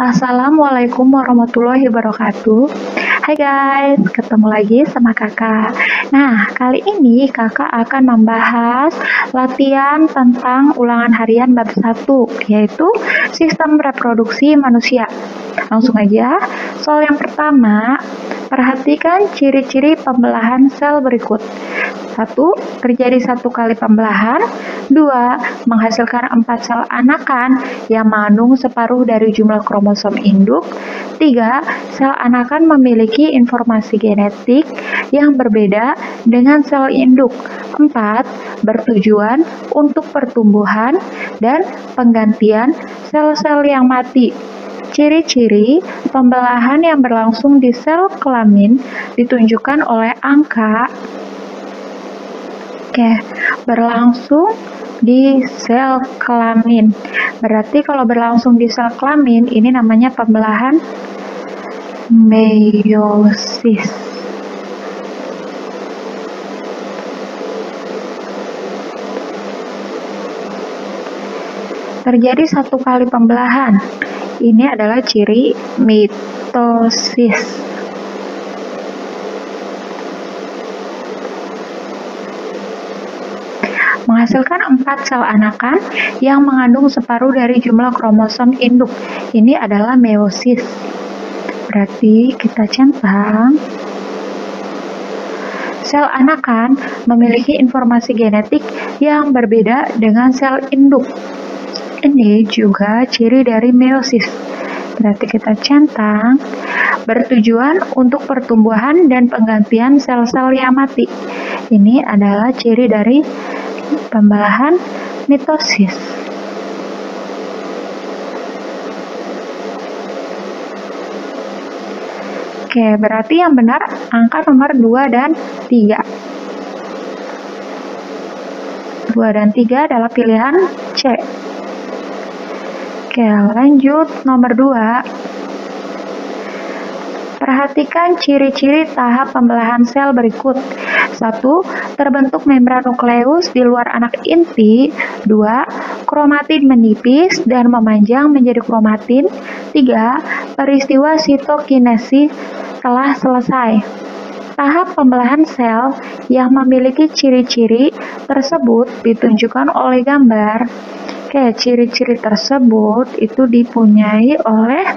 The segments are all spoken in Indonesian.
Assalamualaikum warahmatullahi wabarakatuh. Hai guys, ketemu lagi sama kakak. Nah, kali ini kakak akan membahas latihan tentang ulangan harian bab 1, yaitu sistem reproduksi manusia. Langsung aja, soal yang pertama, perhatikan ciri-ciri pembelahan sel berikut. 1. Terjadi 1 kali pembelahan. 2. Menghasilkan 4 sel anakan yang mengandung separuh dari jumlah kromosom induk. 3. Sel anakan memiliki informasi genetik yang berbeda dengan sel induk. 4. Bertujuan untuk pertumbuhan dan penggantian sel-sel yang mati. Ciri-ciri pembelahan yang berlangsung di sel kelamin ditunjukkan oleh angka. Berlangsung di sel kelamin. Berarti kalau berlangsung di sel kelamin, ini namanya pembelahan meiosis. Terjadi 1 kali pembelahan. Ini adalah ciri mitosis. Menghasilkan 4 sel anakan yang mengandung separuh dari jumlah kromosom induk. Ini adalah meiosis. Berarti kita centang. Sel anakan memiliki informasi genetik yang berbeda dengan sel induk. Ini juga ciri dari meiosis. Berarti kita centang. Bertujuan untuk pertumbuhan dan penggantian sel-sel yang mati. Ini adalah ciri dari pembelahan mitosis. Berarti yang benar angka nomor 2 dan 3. 2 dan 3 adalah pilihan C. Lanjut nomor 2. Perhatikan ciri-ciri tahap pembelahan sel berikut. 1. Terbentuk membran nukleus di luar anak inti. 2. Kromatin menipis dan memanjang menjadi kromatin. 3. Peristiwa sitokinesis telah selesai. Tahap pembelahan sel yang memiliki ciri-ciri tersebut ditunjukkan oleh gambar. Ciri-ciri tersebut itu dipunyai oleh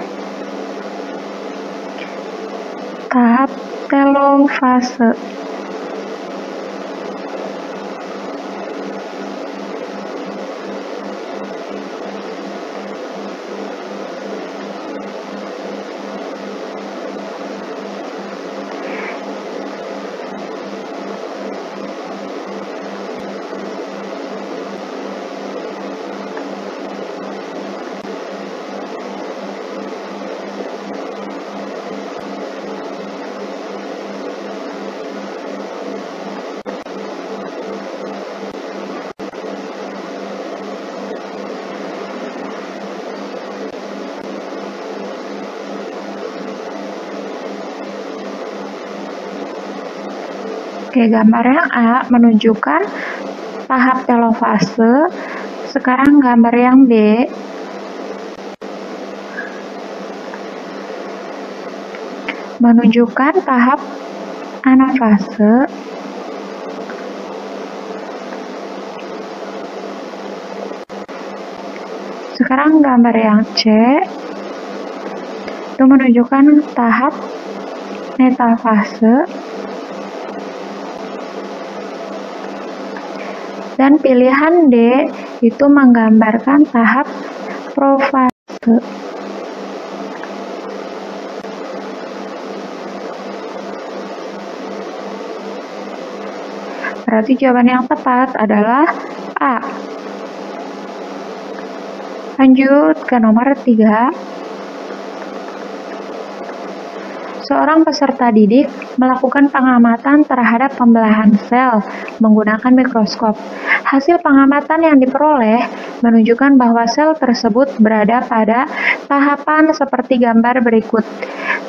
tahap telofase. Gambar yang A menunjukkan tahap telofase. Sekarang gambar yang B menunjukkan tahap anafase. Sekarang gambar yang C itu menunjukkan tahap metafase. Dan pilihan D itu menggambarkan tahap profase. Berarti jawaban yang tepat adalah A. Lanjut ke nomor 3. Seorang peserta didik melakukan pengamatan terhadap pembelahan sel menggunakan mikroskop. Hasil pengamatan yang diperoleh menunjukkan bahwa sel tersebut berada pada tahapan seperti gambar berikut.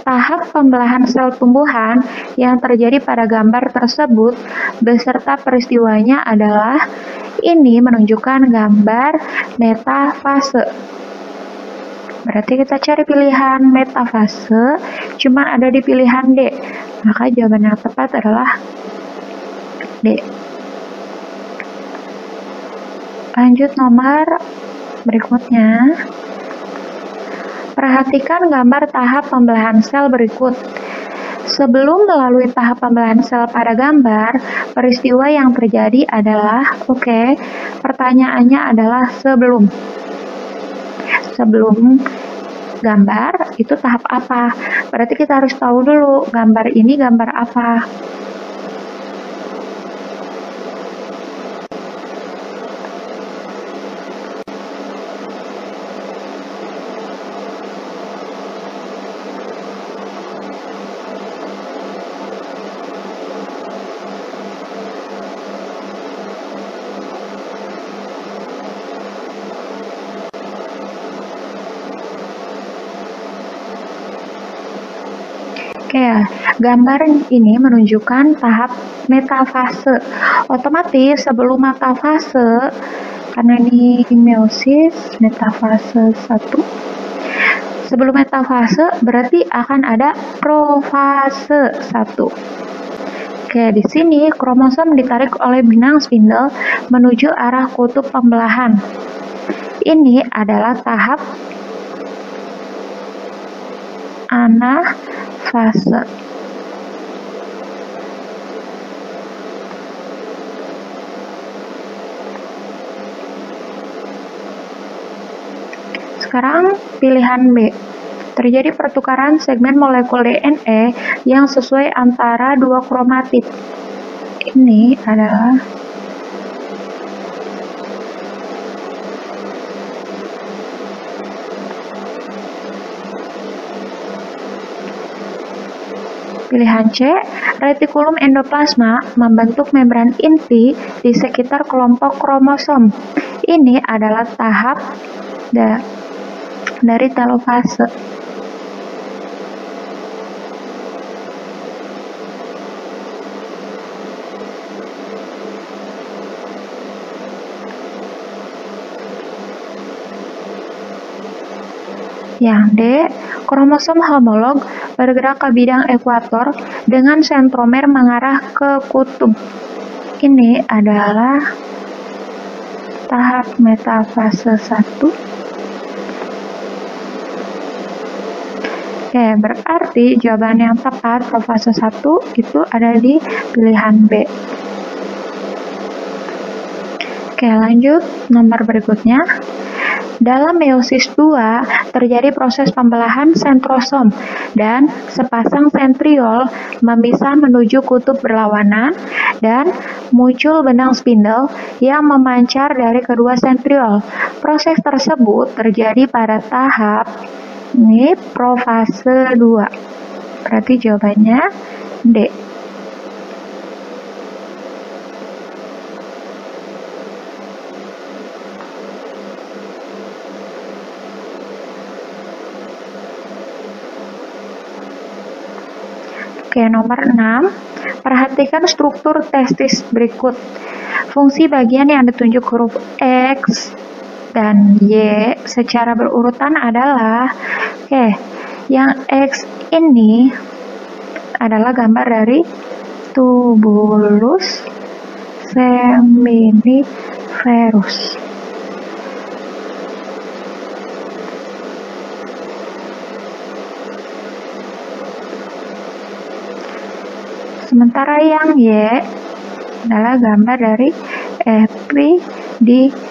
Tahap pembelahan sel tumbuhan yang terjadi pada gambar tersebut beserta peristiwanya adalah ini menunjukkan gambar metafase. Berarti kita cari pilihan metafase, cuma ada di pilihan D. Maka jawaban yang tepat adalah D. Lanjut nomor berikutnya. Perhatikan gambar tahap pembelahan sel berikut. Sebelum melalui tahap pembelahan sel pada gambar, peristiwa yang terjadi adalah, pertanyaannya adalah sebelum gambar itu tahap apa? Berarti kita harus tahu dulu gambar ini gambar apa. Gambar ini menunjukkan tahap metafase. Otomatis sebelum metafase, karena ini meiosis, metafase 1. Sebelum metafase berarti akan ada profase 1. Di sini kromosom ditarik oleh benang spindle menuju arah kutub pembelahan. Ini adalah tahap anafase. Sekarang pilihan B. Terjadi pertukaran segmen molekul DNA yang sesuai antara dua kromatid. Ini adalah pilihan C. Retikulum endoplasma membentuk membran inti di sekitar kelompok kromosom. Ini adalah tahap dari telofase. Yang D, kromosom homolog bergerak ke bidang ekuator dengan sentromer mengarah ke kutub. Ini adalah tahap metafase 1. Berarti jawaban yang tepat profase 1 itu ada di pilihan B. Lanjut nomor berikutnya. Dalam meiosis 2 terjadi proses pembelahan sentrosom dan sepasang sentriol memisah menuju kutub berlawanan dan muncul benang spindle yang memancar dari kedua sentriol. Proses tersebut terjadi pada tahap profase 2. Berarti jawabannya D. Nomor 6. Perhatikan struktur testis berikut. Fungsi bagian yang ditunjuk huruf X dan Y secara berurutan adalah yang X ini adalah gambar dari tubulus seminiferus. Sementara yang Y adalah gambar dari epididymis.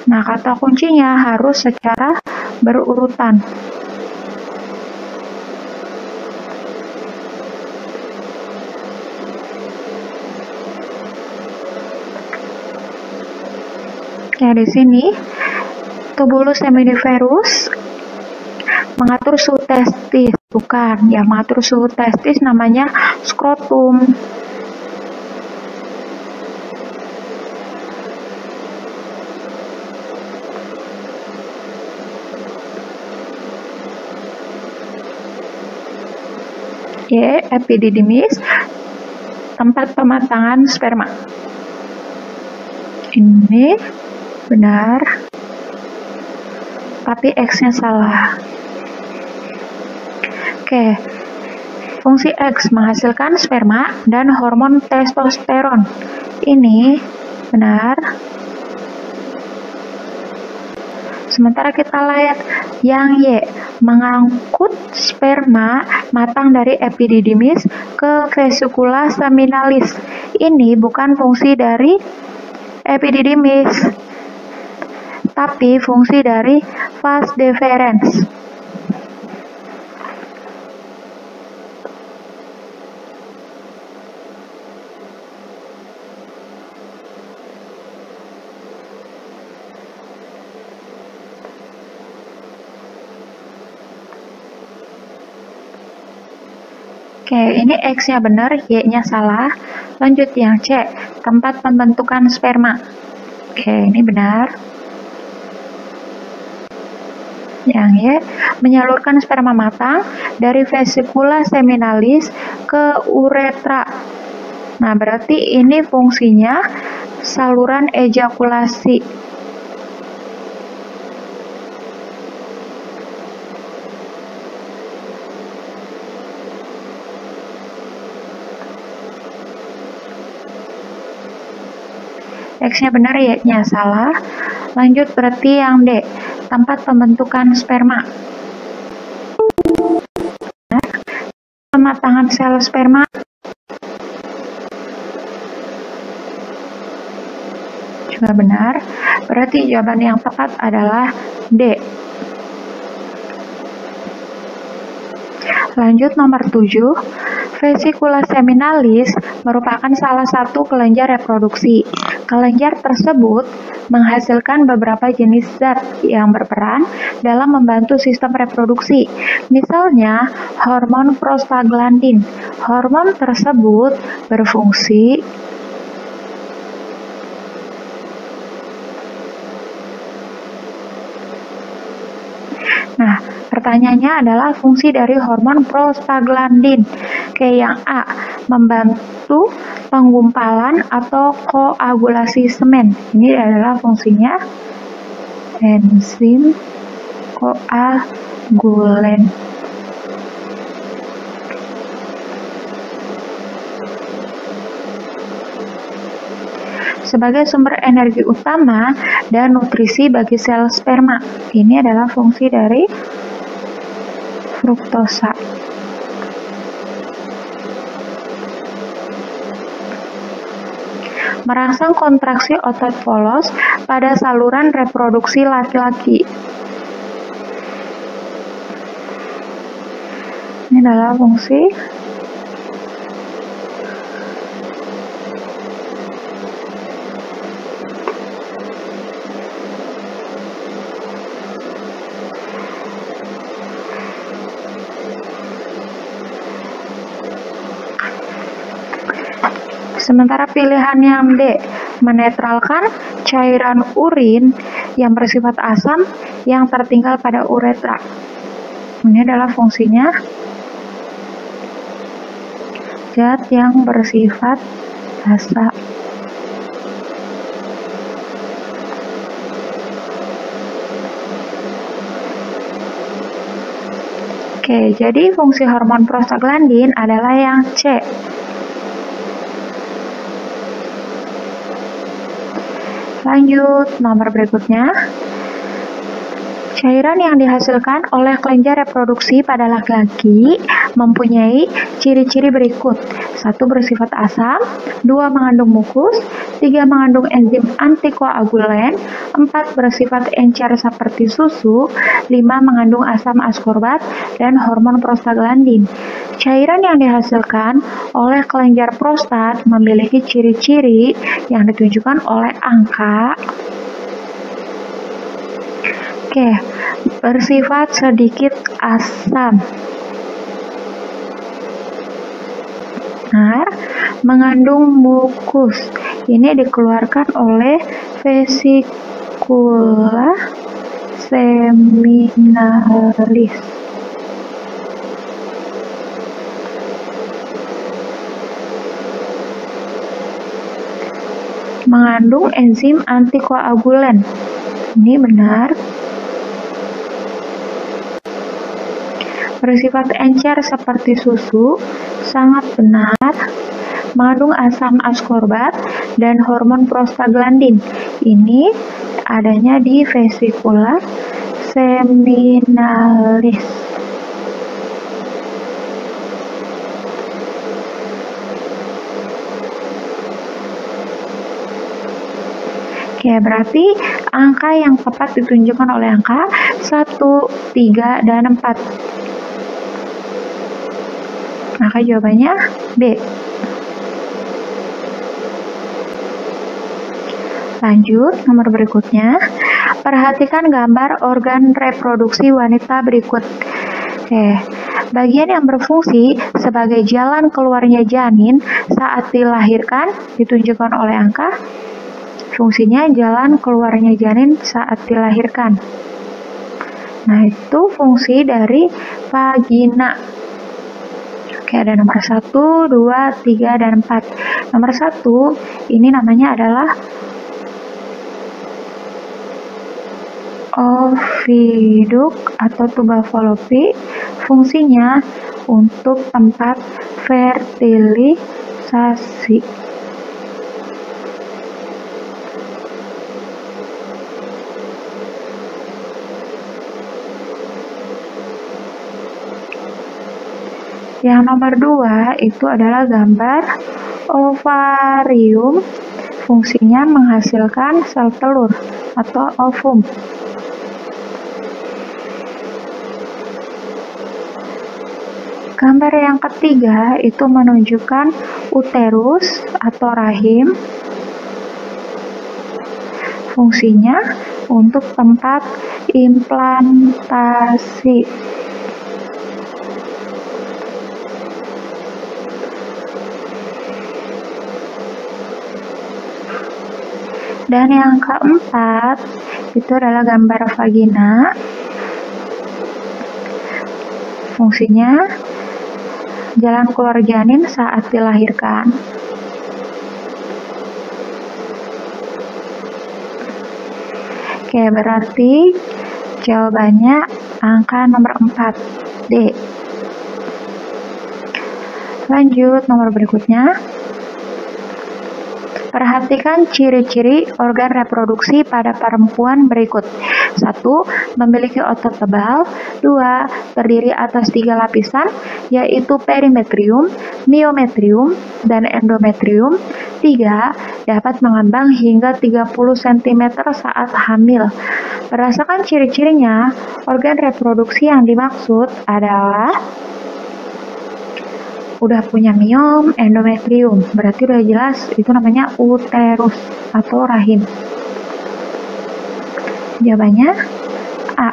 Nah, kata kuncinya harus secara berurutan. Di sini tubulus seminiferus mengatur suhu testis, bukan yang mengatur suhu testis namanya skrotum. Y. Epididymis, tempat pematangan sperma. Ini benar, tapi X-nya salah. Oke, fungsi X menghasilkan sperma dan hormon testosteron. Ini benar. Sementara kita lihat yang Y, mengangkut sperma matang dari epididymis ke vesicula seminalis. Ini bukan fungsi dari epididymis, tapi fungsi dari vas deferens. Oke, ini X-nya benar, Y-nya salah. Lanjut yang C, tempat pembentukan sperma. Oke, ini benar. Yang Y, menyalurkan sperma matang dari vesicula seminalis ke uretra. Nah, berarti ini fungsinya saluran ejakulasi. X-nya benar, Y-nya salah. Lanjut berarti yang D, tempat pembentukan sperma. Pematangan sel sperma. Juga benar. Berarti jawaban yang tepat adalah D. Lanjut nomor 7. Vesicula seminalis merupakan salah satu kelenjar reproduksi. Kelenjar tersebut menghasilkan beberapa jenis zat yang berperan dalam membantu sistem reproduksi. Misalnya, hormon prostaglandin. Hormon tersebut berfungsi Nah, pertanyaannya adalah fungsi dari hormon prostaglandin. Oke, yang A, membantu penggumpalan atau koagulasi semen. Ini adalah fungsinya enzim koagulen. Sebagai sumber energi utama dan nutrisi bagi sel sperma. Ini adalah fungsi dari fruktosa. Merangsang kontraksi otot polos pada saluran reproduksi laki-laki. Ini adalah fungsi Sementara pilihan yang D, menetralkan cairan urin yang bersifat asam yang tertinggal pada uretra. Ini adalah fungsinya zat yang bersifat asam. Oke, jadi fungsi hormon prostaglandin adalah yang C. Lanjut, nomor berikutnya. Cairan yang dihasilkan oleh kelenjar reproduksi pada laki-laki mempunyai ciri-ciri berikut. 1. Bersifat asam, 2. Mengandung mukus, 3. Mengandung enzim antikoagulen, 4. Bersifat encer seperti susu, 5. Mengandung asam askorbat, dan hormon prostaglandin. Cairan yang dihasilkan oleh kelenjar prostat memiliki ciri-ciri yang ditunjukkan oleh angka. Oke, bersifat sedikit asam. Benar, mengandung mukus. Ini dikeluarkan oleh vesicula seminalis. mengandung enzim antikoagulan. Ini benar. Bersifat encer seperti susu, sangat benar. Mengandung asam askorbat dan hormon prostaglandin. Ini adanya di vesicula seminalis. Oke, berarti angka yang tepat ditunjukkan oleh angka 1, 3, dan 4. Maka jawabannya B. Lanjut, nomor berikutnya. Perhatikan gambar organ reproduksi wanita berikut. Oke, bagian yang berfungsi sebagai jalan keluarnya janin saat dilahirkan ditunjukkan oleh angka. Fungsinya jalan keluarnya janin saat dilahirkan. Nah, itu fungsi dari vagina. Oke, ada nomor 1, 2, 3, dan 4. Nomor 1, ini namanya adalah oviduk atau tuba fallopi. Fungsinya untuk tempat fertilisasi. Yang nomor 2 itu adalah gambar ovarium. Fungsinya menghasilkan sel telur atau ovum. Gambar yang ketiga itu menunjukkan uterus atau rahim. Fungsinya untuk tempat implantasi. Dan yang keempat itu adalah gambar vagina. Fungsinya jalan keluar janin saat dilahirkan. Oke, berarti jawabannya angka nomor 4, D. Lanjut, nomor berikutnya. Perhatikan ciri-ciri organ reproduksi pada perempuan berikut. 1. Memiliki otot tebal. 2. Terdiri atas 3 lapisan, yaitu perimetrium, myometrium, dan endometrium. 3. Dapat mengembang hingga 30 cm saat hamil. Berdasarkan ciri-cirinya, organ reproduksi yang dimaksud adalah udah punya miom, endometrium, berarti udah jelas itu namanya uterus atau rahim. Jawabannya A.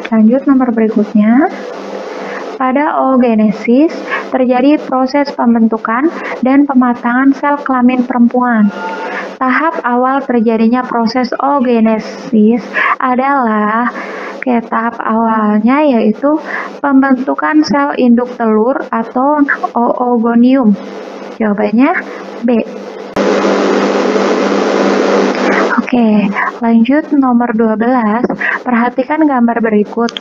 Lanjut, nomor berikutnya. Pada oogenesis terjadi proses pembentukan dan pematangan sel kelamin perempuan. Tahap awal terjadinya proses oogenesis adalah tahap awalnya yaitu pembentukan sel induk telur atau oogonium. Jawabannya B. Oke, lanjut nomor 12. Perhatikan gambar berikut.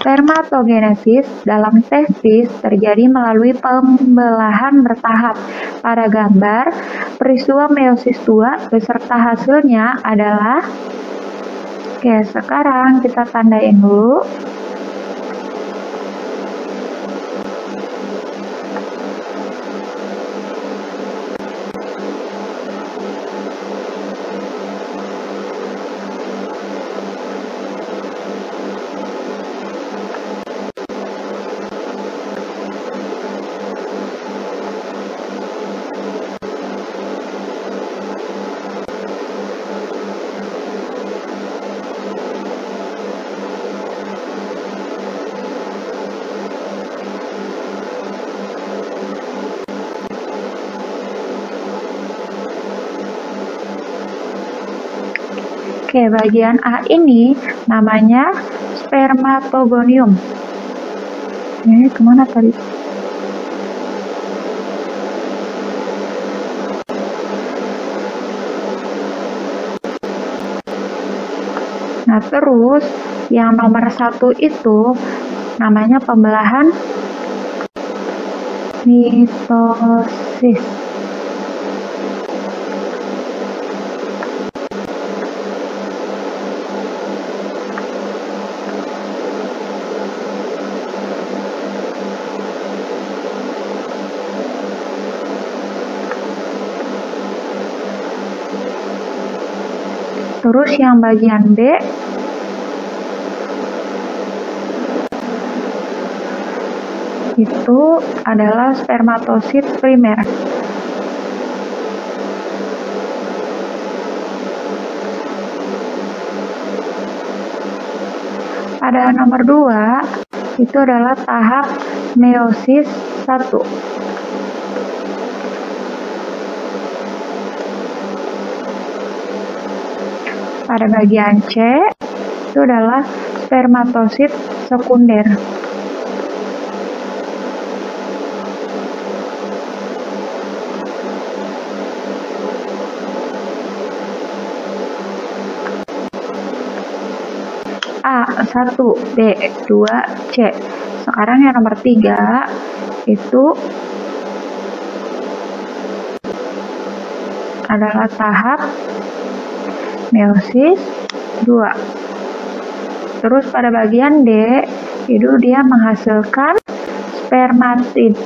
Spermatogenesis dalam testis terjadi melalui pembelahan bertahap. Pada gambar, peristiwa meiosis 2 beserta hasilnya adalah. Oke, sekarang kita tandain dulu. Oke, bagian A ini namanya spermatogonium. Ini kemana tadi? Terus yang nomor 1 itu namanya pembelahan mitosis. Terus yang bagian B itu adalah spermatosit primer. Pada nomor 2 itu adalah tahap meiosis 1. Pada bagian C itu adalah spermatosit sekunder. A 1, B 2, C. Sekarang yang nomor 3 itu adalah tahap meiosis 2. Terus pada bagian D itu dia menghasilkan spermatid.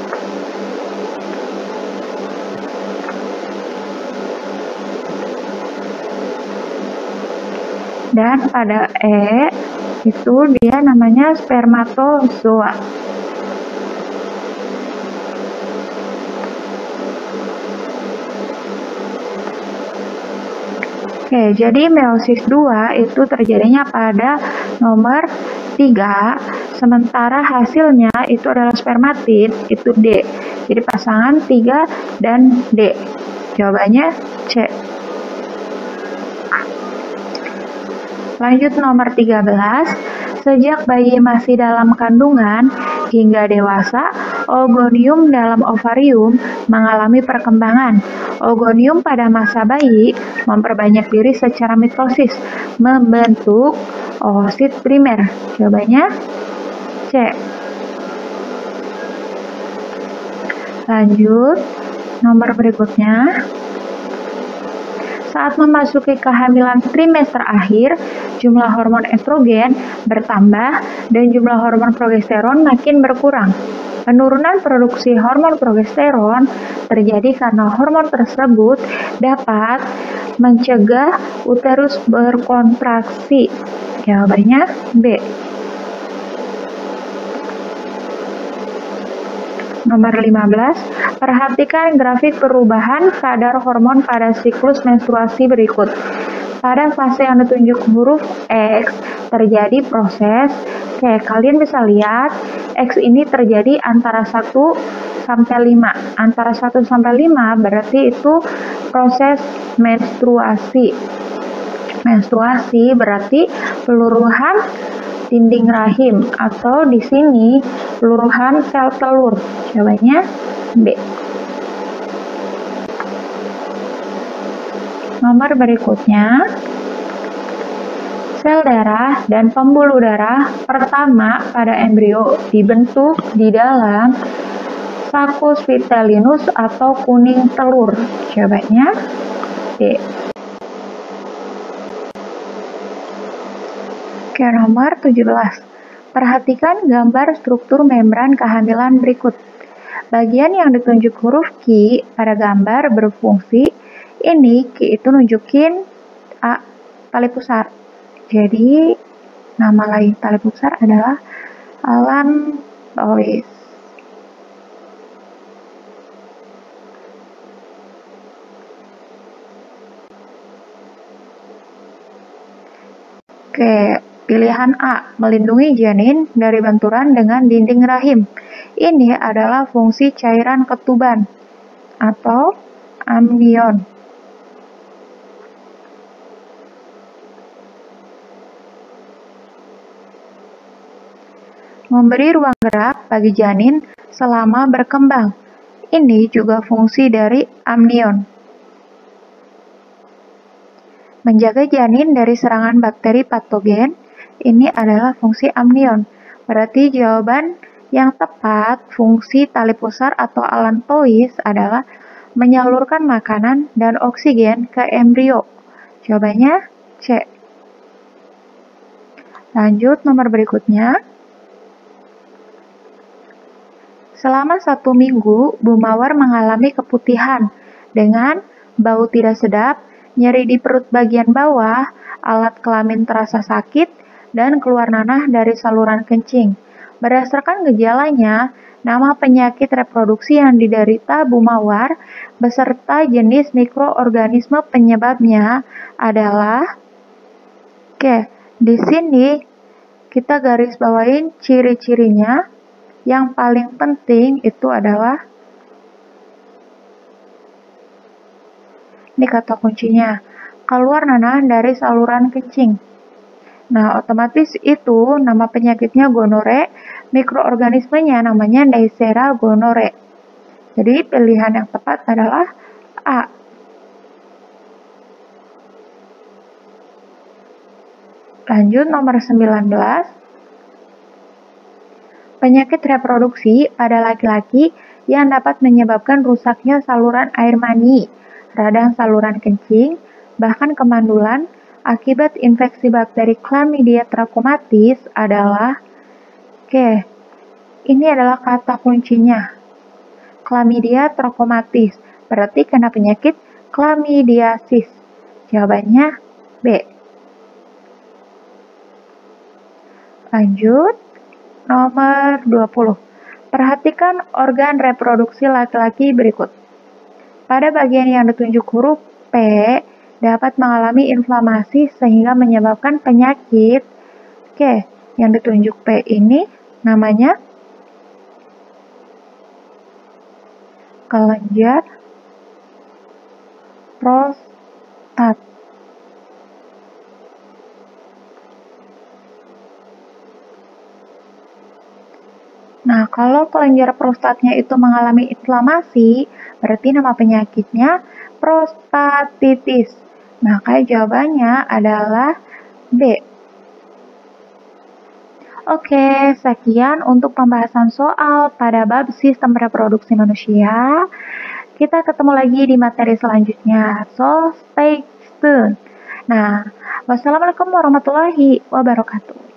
Dan pada E itu dia namanya spermatozoa. Oke, jadi meiosis 2 itu terjadinya pada nomor 3, sementara hasilnya itu adalah spermatid, itu D. Jadi pasangan 3 dan D. Jawabannya C. Lanjut nomor 13. Sejak bayi masih dalam kandungan hingga dewasa, oogonium dalam ovarium mengalami perkembangan. Oogonium pada masa bayi memperbanyak diri secara mitosis, membentuk oosit primer. Jawabannya C. Lanjut, nomor berikutnya. Saat memasuki kehamilan trimester akhir, jumlah hormon estrogen bertambah dan jumlah hormon progesteron makin berkurang. Penurunan produksi hormon progesteron terjadi karena hormon tersebut dapat mencegah uterus berkontraksi. Jawabannya B. Nomor 15, perhatikan grafik perubahan kadar hormon pada siklus menstruasi berikut. Pada fase yang ditunjuk huruf X, terjadi proses, kalian bisa lihat, X ini terjadi antara 1 sampai 5. Antara 1 sampai 5 berarti itu proses menstruasi. Menstruasi berarti peluruhan dinding rahim, atau di sini peluruhan sel telur. Jawabannya B. Nomor berikutnya, sel darah dan pembuluh darah pertama pada embrio dibentuk di dalam sakus vitellinus atau kuning telur. Jawabannya D. Oke, nomor 17. Perhatikan gambar struktur membran kehamilan berikut. Bagian yang ditunjuk huruf Q pada gambar berfungsi. Ini Q itu nunjukin tali pusar. Jadi, nama lain tali pusar adalah allantois. Oke. Pilihan A, melindungi janin dari benturan dengan dinding rahim. Ini adalah fungsi cairan ketuban atau amnion. Memberi ruang gerak bagi janin selama berkembang. Ini juga fungsi dari amnion. Menjaga janin dari serangan bakteri patogen, ini adalah fungsi amnion. Berarti jawaban yang tepat, fungsi tali pusar atau allantois adalah menyalurkan makanan dan oksigen ke embrio. Jawabannya C. Lanjut nomor berikutnya. Selama 1 minggu, Bu Mawar mengalami keputihan dengan bau tidak sedap, nyeri di perut bagian bawah, alat kelamin terasa sakit, dan keluar nanah dari saluran kencing. Berdasarkan gejalanya, nama penyakit reproduksi yang diderita Bu Mawar beserta jenis mikroorganisme penyebabnya adalah Oke, di sini kita garis bawain ciri-cirinya. Yang paling penting itu adalah ini kata kuncinya, keluar nanah dari saluran kencing. Nah, otomatis itu nama penyakitnya gonore, mikroorganismenya namanya Neisseria gonore. Jadi pilihan yang tepat adalah A. Lanjut nomor 19. Penyakit reproduksi pada laki-laki yang dapat menyebabkan rusaknya saluran air mani, radang saluran kencing, bahkan kemandulan akibat infeksi bakteri Chlamydia trachomatis adalah Oke, ini adalah kata kuncinya. Chlamydia trachomatis, berarti kena penyakit chlamydiasis. Jawabannya B. Lanjut, nomor 20. Perhatikan organ reproduksi laki-laki berikut. Pada bagian yang ditunjuk huruf P, dapat mengalami inflamasi sehingga menyebabkan penyakit. Oke, yang ditunjuk P ini namanya kelenjar prostat. Nah, kalau kelenjar prostatnya itu mengalami inflamasi, berarti nama penyakitnya prostatitis. Maka jawabannya adalah B. Oke, sekian untuk pembahasan soal pada bab sistem reproduksi manusia. Kita ketemu lagi di materi selanjutnya. So, stay tune. Nah, wassalamualaikum warahmatullahi wabarakatuh.